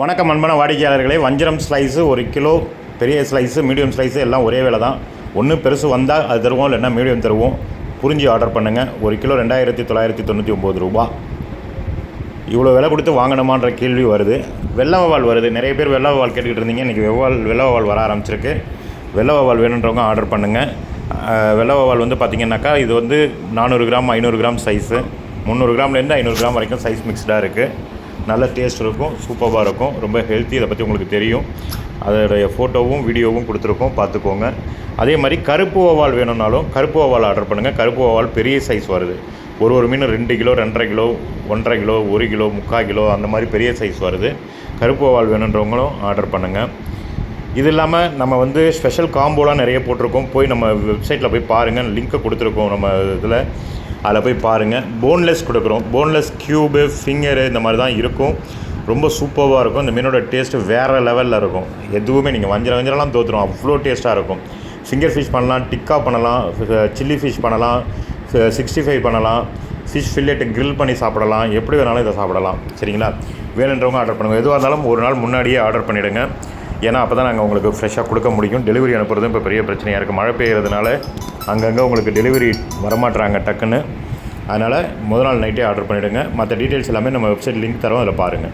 வணக்கம் அன்பான வாடிக்கையாளர்களே, வஞ்சரம் ஸ்லைஸு 1 கிலோ, பெரிய ஸ்லைஸு, மீடியம் ஸ்லைஸு எல்லாம் ஒரே விலை தான். ஒன்று பெருசு வந்தால் அது தருவோம், இல்லைன்னா மீடியம் தருவோம். புரிஞ்சு ஆர்டர் பண்ணுங்கள். 1 கிலோ 2999 ரூபா. இவ்வளோ விலை கொடுத்து வாங்கணுமான்ற கேள்வி வருது. வெள்ளை வவால் வருது. நிறைய பேர் வெள்ளை வவால் கேட்டுக்கிட்டு இருந்தீங்க. இன்றைக்கி வெள்ளை வவால் வர ஆரம்பிச்சிருக்கு. வெள்ளை வவால் வேணுன்றவங்க ஆர்டர் பண்ணுங்கள். வெள்ளை வவால் வந்து பார்த்திங்கன்னாக்கா இது வந்து 400 கிராம் 500 கிராம் சைஸு, 300 கிராம்லேருந்து 500 கிராம் வரைக்கும் சைஸ் மிக்ஸ்டாக இருக்குது. நல்ல டேஸ்ட் இருக்கும், சூப்பராக இருக்கும், ரொம்ப ஹெல்த்தி. இதை பற்றி உங்களுக்கு தெரியும். அதோடைய ஃபோட்டோவும் வீடியோவும் கொடுத்துருக்கோம், பார்த்துக்கோங்க. அதே மாதிரி கருப்பு வவால் வேணும்னாலும் கருப்பு வவால் ஆர்டர் பண்ணுங்கள். கருப்பு வவால் பெரிய சைஸ் வருது. ஒரு மீன் 2 kilo, 2.5 kilo, 1.5 kilo, 1 kilo, 3/4 kilo அந்த மாதிரி பெரிய சைஸ் வருது. கருப்பு வவால் வேணுன்றவங்களும் ஆர்டர் பண்ணுங்கள். இது இல்லாமல் நம்ம வந்து ஸ்பெஷல் காம்போலாம் நிறைய போட்டிருக்கோம். போய் நம்ம வெப்சைட்டில் போய் பாருங்கள், லிங்க்கை கொடுத்துருக்கோம் நம்ம இதில். அதில் போய் பாருங்கள். போன்லெஸ் கொடுக்குறோம். போன்லெஸ் க்யூபு, ஃபிங்கரு இந்த மாதிரி தான் இருக்கும். ரொம்ப சூப்பராக இருக்கும். இந்த மீனோட டேஸ்ட்டு வேறு லெவலில் இருக்கும். எதுவுமே நீங்கள் வஞ்சரெல்லாம் தோற்றுரும், அவ்வளோ டேஸ்ட்டாக இருக்கும். ஃபிங்கர் ஃபிஷ் பண்ணலாம், டிக்கா பண்ணலாம், சில்லி ஃபிஷ் பண்ணலாம், 65 பண்ணலாம், ஃபிஷ் ஃபில்லெட்டு கிரில் பண்ணி சாப்பிடலாம். எப்படி வேணாலும் இதை சாப்பிடலாம். சரிங்களா? வேணுன்றவங்க ஆர்டர் பண்ணுங்கள். எதுவாக இருந்தாலும் ஒரு நாள் முன்னாடியே ஆர்டர் பண்ணிவிடுங்க. ஏன்னா அப்போ தான் நாங்கள் உங்களுக்கு ஃப்ரெஷ்ஷாக கொடுக்க முடியும். டெலிவரி அனுப்புறதும் இப்போ பெரிய பிரச்சனையாக இருக்குது. மழை பெய்யறதுனால அங்கங்கே உங்களுக்கு டெலிவரி வரமாட்டுறாங்க டக்குன்னு. அதனால் முதல் நாள் நைட்டே ஆர்டர் பண்ணிவிடுங்க. மற்ற டீட்டெயில்ஸ் எல்லாமே நம்ம வெப்சைட் லிங்க் தரோம், அதில் பாருங்கள்.